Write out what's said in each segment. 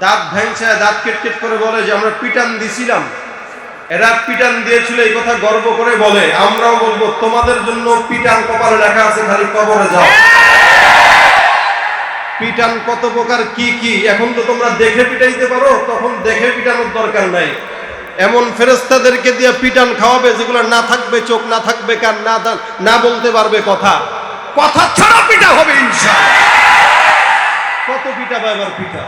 দাঁত ভাঙছে, দাঁত কেটকেট করে বলে যে আমরা পিটান দিছিলাম, এরা পিটান দিয়েছিল, এই কথা গর্ব করে বলে। আমরাও বলবো তোমাদের জন্য পিটান কপালে লেখা আছে, খালি কবরে যাও। পিটান কত প্রকার কি কি এখন তো তোমরা দেখে পিটাইতে পারো, তখন দেখে পিটানোর দরকার নাই। এমন ফেরেশতাদেরকে দিয়ে পিটান খাওয়াবে যেগুলো না থাকবে চোখ, না থাকবে কান, না বলতে পারবে কথা, কথা ছাড়া পিটা হবে ইনশাআল্লাহ। কত পিটা এবার পিটা,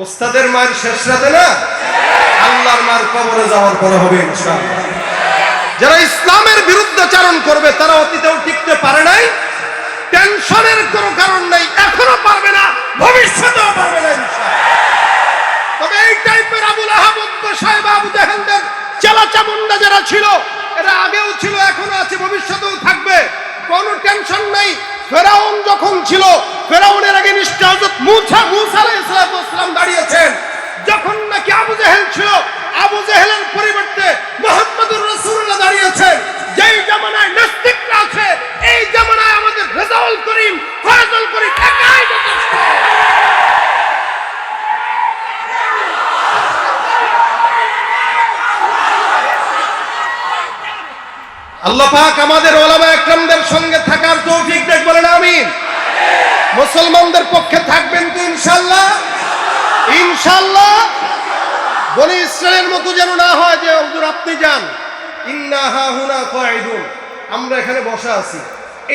ওস্তাদের মায়ের শেষ রাতে না, আল্লাহর মার কবরে যাওয়ার পরে হবে ইনশাআল্লাহ। যারা ইসলামের বিরুদ্ধাচরণ করবে তারা অতীতেও টিকতে পারে নাই, টেনশনের কোনো কারণ নাই, এখনো পারবে না, ভবিষ্যতেও পারবে না ইনশাআল্লাহ। তবে এই টাইপের আবু লাহাব, উতবা, সাইবা, আবু জাহেলদের চেলা চামুন্ডা যারা ছিল, এরা আগেও ছিল, এখনো আছে, ভবিষ্যতেও থাকবে, কোনো টেনশন নাই। ফেরাউন যখন ছিল, ফেরাউনের আগে নিষ্ঠা হযরত মুসা আলাইহিস সালাম দাঁড়িয়েছেন। যখন নাকি আবু জেহেল ছিল, আবু জেহেলের পরিবর্তে মুহাম্মদুর রাসূলুল্লাহ দাঁড়িয়েছেন। যেই জামানায় নাস্তিকরা আছে, এই জামানায় আমাদের রেজাউল করিম, ফয়জুল করিম একাই যথেষ্ট। আল্লাহ পাক আমাদের ওলামা একরামদের সঙ্গে থাকার তৌফিক দেন, বলেন আমিন। মুসলমানদের পক্ষে থাকবেন তো ইনশাআল্লাহ? ইনশাআল্লাহ। বনি ইসরায়েলের মতো যেন না হয় যে হুজুর আপনি যান, ইন্না হাহুনা কাঈদুন, আমরা এখানে বসা আছি,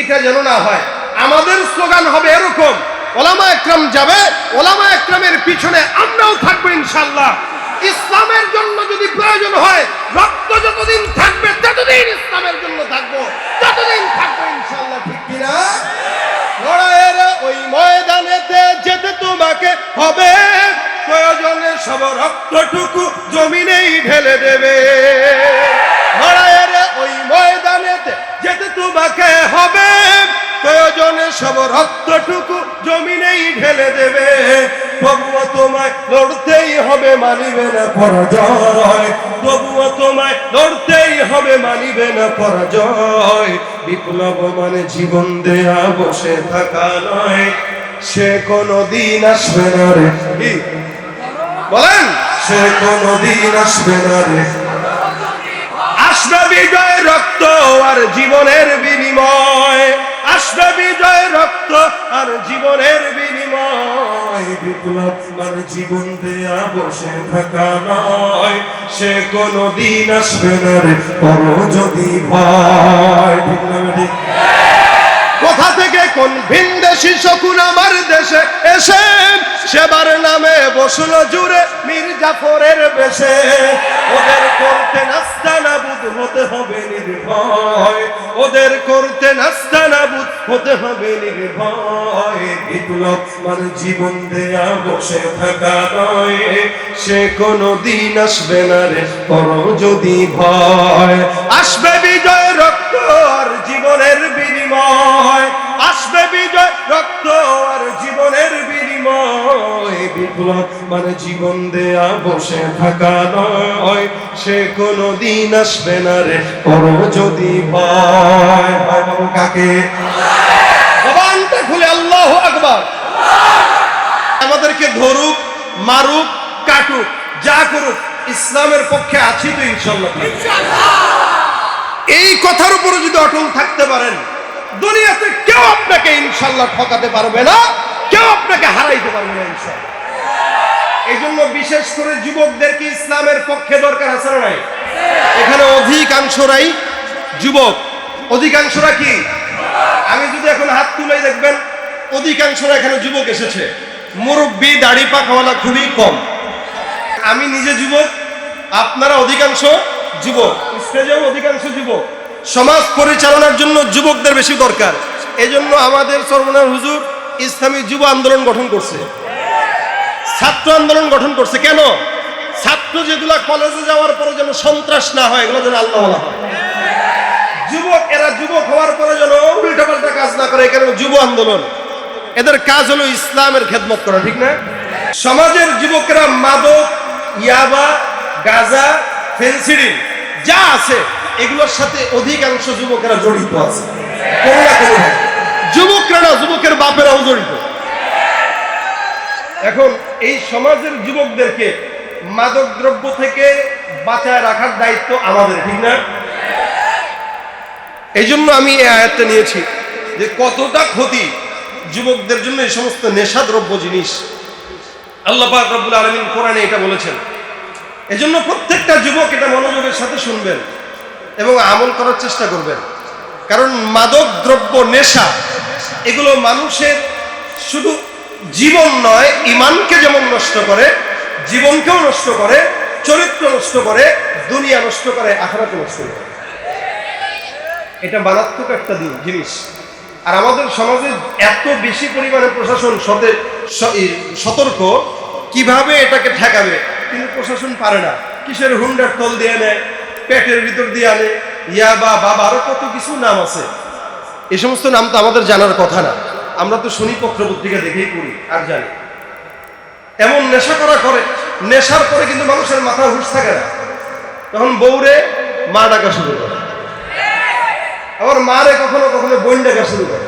এটা যেন না হয়। আমাদের স্লোগান হবে এরকম, ওলামা একরাম যাবে, ওলামা একরামের পিছনে আমরাও থাকবো ইনশাআল্লাহ। ইসলামের জন্য যদি প্রয়োজন হয়, রক্ত যতদিন থাকবে ততদিন ইসলামের জন্য থাকবো, ততদিন থাকবো ইনশাআল্লাহ, ঠিক কিনা? লড়াইয়ের ওই ময়দানেতে যেতে তোমাকে হবে, প্রয়োজনে সব রক্তটুকু জমিনেই ঢেলে দেবে। লড়াইয়ের ওই ময়দানেতে যেতে তোমাকে হবে, প্রয়োজনে সব রক্তটুকু জমিনেই ঢেলে দেবে। তবুও তোমায় লড়তেই হবে, মানিবে না পরাজয়, তবুও তোমায় লড়তেই হবে, মানিবে না পরাজয়। বিপ্লব মানে জীবন দেয়া, বসে থাকা নয়, সে কোনদিন আসবে না রে, বলেন, সে কোনদিন আসবে না রে। আসবে বিজয় রক্ত আর জীবনের বিনিময়, আসবে বিজয় রক্ত আর জীবনের বিনিময়। বিপ্লব মানে জীবন দেয়া, বসে থাকা নয়, সে কোনদিন আসবে না রে, করো যদি ভয়। ঠিক না ঠিক? কোথা থেকে কোন ভিনদেশি শকুন আমার দেশে এসে সেবার নামে বসলো জুড়ে মীর জাফরের বেশে। ওদের করতে নাস্তানাবুদ হতে হবে নির্ভয়, ওদের করতে নাস্তানাবুদ হতে হবে নির্ভয়। বিপ্লব মানে জীবন দেয়া, বসে থাকা নয়, সে কোনদিন আসবে না রে, করো যদি ভয়। আসবে বিজয় রক্ত আর জীবনের বিনিময়, আসবে বিজয় রক্ত আর জীবনের বিনিময়। বিপ্লব মানে জীবন দেয়া, বসে থাকা নয়, সে কোনদিন আসবে না রে, করো যদি ভয়। ভয় পাবো কাকে? জবানটা খুলে আল্লাহু আকবার। আমাদেরকে ধরুক, মারুক, কাটুক, যা করুক, ইসলামের পক্ষে আছি তো ইনশাআল্লাহ। এই কথার উপরে যদি অটল থাকতে পারেন, দুনিয়াতে কেউ আপনাকে ইনশাআল্লাহ ঠকাতে পারবে না, কেউ আপনাকে হারাইতে পারবে না ইনশাআল্লাহ। এই জন্য বিশেষ করে যুবকদেরকে ইসলামের পক্ষে দরকার আছে না নাই? এখানে অধিকাংশরাই যুবক, অধিকাংশরা কি? আমি যদি এখন হাত তুলে দেখবেন অধিকাংশরা এখানে যুবক এসেছে, মুরব্বী দাড়ি পাকাওয়ালা খুবই কম। আমি নিজে যুবক, আপনারা অধিকাংশ যুবক, স্টেজেও অধিকাংশ যুবক। সমাজ পরিচালনার জন্য যুবকদের বেশি দরকার। এজন্য আমাদের সর্বনার হুজুর ইসলামী যুব আন্দোলন গঠন করছে, ছাত্র আন্দোলন গঠন করছে। কেন? ছাত্র যেগুলা কলেজে যাওয়ার পরে যেন সন্ত্রাস না হয়, এগুলো যেন আল্লাহ বলা হয়। যুবক এরা যুবক হওয়ার পরে যেন উল্টাপাল্টা কাজ না করে, এখানে যুব আন্দোলন। এদের কাজ হলো ইসলামের খেদমত করা, ঠিক না? সমাজের যুবকেরা মাদক, ইয়াবা, গাঁজা, ফেন্সিডিল যা আছে এগুলোর সাথে অধিকাংশ যুবকেরা জড়িত আছে, কোনো না কোনো। যুবকরা না, যুবকের বাপেরাও জড়িত। এখন এই সমাজের যুবকদেরকে মাদক দ্রব্য থেকে বাঁচায় রাখার দায়িত্ব আমাদের, ঠিক না? এই জন্য আমি এই আয়াতটা নিয়েছি যে কতটা ক্ষতি যুবকদের জন্য এই সমস্ত নেশাদ্রব্য জিনিস। আল্লাহ পাক রব্বুল আলামিন কোরআনে এটা বলেছেন। এজন্য প্রত্যেকটা যুবক এটা মনোযোগের সাথে শুনবেন এবং আমল করার চেষ্টা করবেন। কারণ মাদক দ্রব্য, নেশা, এগুলো মানুষের শুধু জীবন নয়, ঈমানকে যেমন নষ্ট করে, জীবনকেও নষ্ট করে, চরিত্র নষ্ট করে, দুনিয়া নষ্ট করে, আখিরাতও নষ্ট করে। এটা মারাত্মক একটা জিনিস। আর আমাদের সমাজে এত বেশি পরিমাণে প্রশাসন সতর্ক, কিভাবে এটাকে ঠেকাবে, কিন্তু প্রশাসন পারে না। কিসের হুন্ডার তল দিয়ে নেয়, পেটের ভিতর দিয়ে আনে, ইয়াবা, বাবা, আরো কত কিছু নাম আছে। এই সমস্ত নাম তো আমাদের জানার কথা না, আমরা তো শুনি পত্র পত্রিকা দেখেই পড়ি আর জানি। এমন নেশা করে, নেশার পরে কিন্তু মানুষের মাথা হুঁশ থাকে না, তখন বউরে মা ডাকা শুরু করে, আবার মারে কখনো কখনো বোন ডাকা শুরু করে।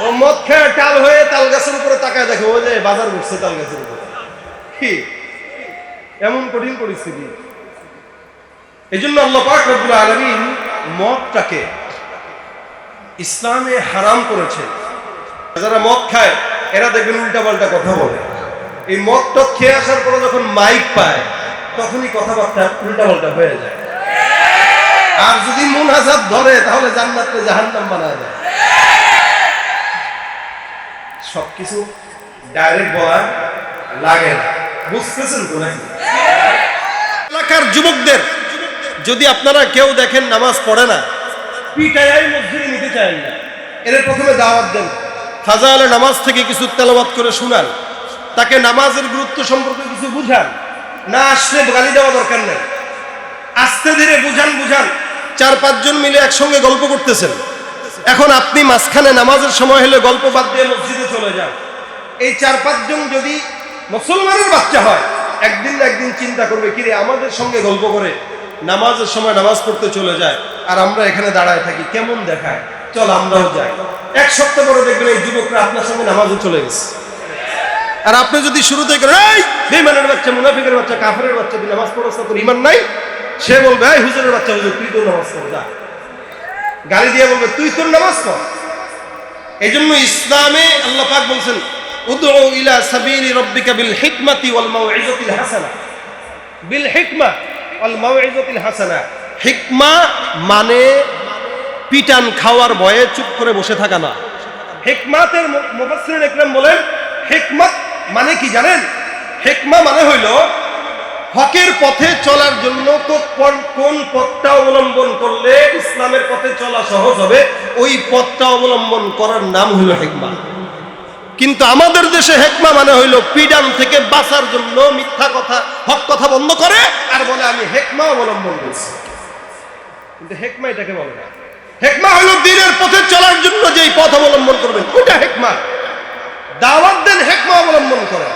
ও মদ খেয়ে টাল হয়ে তাল গাছের উপরে তাকায় দেখে ও যে বাজার ঘুরছে তাল গাছের উপরে। কি এমন কঠিন পরিস্থিতি! এই জন্য আল্লাহ পাক রব্বুল আলামিন মদটাকে ইসলামে হারাম করেছে। যারা মদ খায় এরা দেখবেন উল্টাপাল্টা কথা বলে। এই মদটা খেয়ে আসার পরে যখন মাইক পায় তখনই কথাবার্তা উল্টাপাল্টা হয়ে যায়। আর যদি মুনাজাত ধরে তাহলে জান্নাতকে জাহান্নাম বানায় দেয়। সবকিছু ডাইরেক্ট বলা লাগে না, বুঝতেছেন তো নাকি? এলাকার যুবকদের যদি আপনারা কেউ দেখেন নামাজ পড়ে না, পিটাই মসজিদে নিতে চান না, এর প্রথমে দাওয়াত দেন, ফাজাইলে নামাজ থেকে কিছু তেলাওয়াত করে শুনান, তাকে নামাজের গুরুত্ব সম্পর্কে কিছু বুঝান। না আসলে গালি দেওয়া দরকার নেই, আস্তে ধীরে বুঝান। 4-5 জন মিলে একসঙ্গে গল্প করতেছেন, এখন আপনি মাঝখানে নামাজের সময় হলে গল্প বাদ দিয়ে মসজিদে চলে যান। এই 4-5 জন যদি মুসলমানের বাচ্চা হয়, একদিন না একদিন চিন্তা করবে, কিরে আমাদের সঙ্গে গল্প করে নামাজের সময় নামাজ পড়তে চলে যায় আর আমরা এখানে দাঁড়ায় থাকি, কেমন দেখায়, চল আমরাও যাই। 1 সপ্তাহ পরে দেখবেন এই যুবকরা আপনার সঙ্গে নামাজে চলে গেছে। আর আপনি যদি শুরুতে করেন, এই বেঈমানের বাচ্চা, মুনাফিকের বাচ্চা, কাফেরের বাচ্চা, তুই নামাজ পড়ছ না, তোর ঈমান নাই, সে বলবে এই হুজুরের বাচ্চা, হুজুর তুই তোর নামাজ পড়, যা। গালি দিয়ে বলবে তুই তোর নামাজ পড়। এই জন্য ইসলামে আল্লাহ পাক বলছেন, উদউ ইলা সাবিলি রাব্বিকা বিল হিকমাতি ওয়াল মাউইযাতিল হাসানা। বিল হিকমা ওয়াল মাউইযাতিল হাসানা। হিকমা মানে পিটান খাওয়ার ভয়ে চুপ করে বসে থাকা না। হিকমাতের মুফাসসিরিন ইকরাম বলেন, হিকমত মানে কি জানেন? হিকমা মানে হইল হকের পথে চলার জন্য কোন পথটা অবলম্বন করলে ইসলামের পথে চলা সহজ হবে, ওই পথটা অবলম্বন করার নাম হইল হিকমা। কিন্তু আমাদের দেশে হিকমা মানে হইল পিডান থেকে বাঁচার জন্য মিথ্যা কথা, হক কথা বন্ধ করে আর বলে আমি হিকমা অবলম্বন করছি। কিন্তু হিকমা এটাকে বলে না। হিকমা হইল দ্বীনের পথে চলার জন্য যেই পথ অবলম্বন করবেন ওটা হিকমা। দাওয়াত দেন হিকমা অবলম্বন করে,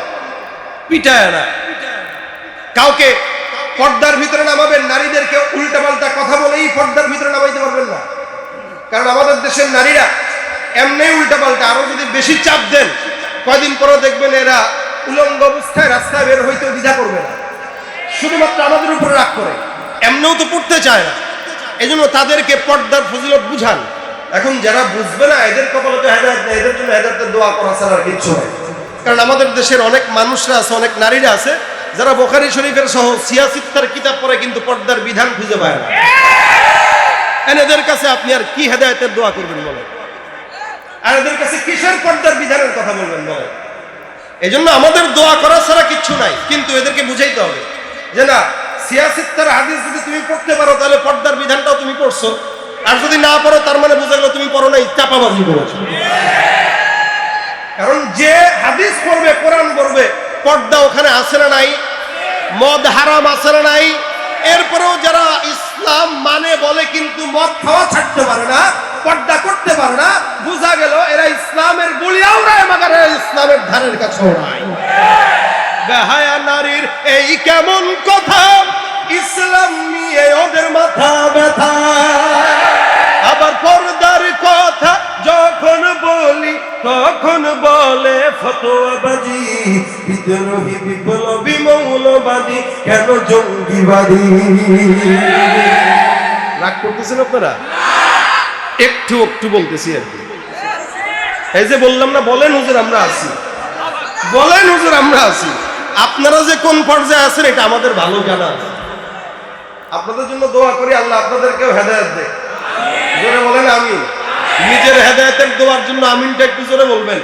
পিটায় না। কাউকে পর্দার ভিতরে নামাবেন, নারীদেরকে উল্টাপাল্টা কথা বলেই পর্দার ভিতরে নামাইতে পারবেন না। কারণ আমাদের দেশের নারীরা এমনি উল্টাপাল্টা, আরো যদি বেশি চাপ দেন কয়দিন পরে দেখবেন এরা উলঙ্গ অবস্থায় রাস্তায় বের হইতেও দ্বিধা করবে না, শুধুমাত্র আমাদের উপরে রাগ করে, এমনিও তো পড়তে চায় না। এই জন্য তাদেরকে পর্দার ফজিলত বুঝান। এখন যারা বুঝবে না এদের কপালে তো হেদায়েত নেই, এদের জন্য হেদায়েতের দোয়া করা ছাড়া আর কিছু নাই। কারণ আমাদের দেশের অনেক মানুষরা আছে, অনেক নারীরা আছে যারা বুখারী শরীফের সহ সিয়াসিত্তার কিতাব পড়ে কিন্তু পর্দার বিধান খুঁজে পায় না। এদের কাছে আপনি আর কি হেদায়েতের দোয়া করবেন বলেন? আর এদের কাছে কিসের পর্দার বিধানের কথা বলবেন বলেন? এই জন্য আমাদের দোয়া করা ছাড়া কিচ্ছু নাই, কিন্তু এদেরকে বুঝাইতে হবে যে না, সিয়াসিত্তার হাদিস যদি তুমি পড়তে পারো তাহলে পর্দার বিধানটাও তুমি পড়ছো, আর যদি না পড়ো তার মানে বোঝা গেল তুমি পড়ো নাই, চাপাবাজি করেছো। কারণ যে হাদিস পড়বে, কোরআন পড়বে, পর্দা ওখানে আছে না নাই, মদ হারাম আছে না নাই, এরপরেও যারা ইসলাম মানে বলে কিন্তু মদ খাওয়া ছাড়তে পারে না, পর্দা করতে পারে না, বোঝা গেল এরা ইসলামের বলিয়াও রায়, মাগার ইসলামের ধারের কাছেও নাই। বেহায়া নারীর এই কেমন কথা, ইসলাম নিয়ে ওদের মাথা ব্যথা। আবার পর্দার কথা যখন বলি তখন বলে ফতোয়াবাজি, বিদ্রোহী বিপ্লবী মৌলবাদী, কেন জঙ্গিবাদী। রাগ করতেছেন আপনারা? একটু একটু বলতেছি আর কি। এই যে বললাম না, বলেন হুজুর আমরা আছি, বলেন হুজুর আমরা আছি। আপনারা যে কোন পর্যায়ে আছেন এটা আমাদের ভালো জানা আছে। আপনাদের জন্য দোয়া করি, আল্লাহ আপনাদেরকেও হেদায়েত দেয়। জোরে বলেন আমিন। নিজের হেদায়েতের দোয়ার জন্য আমিনটা একটু জোরে বলবেন।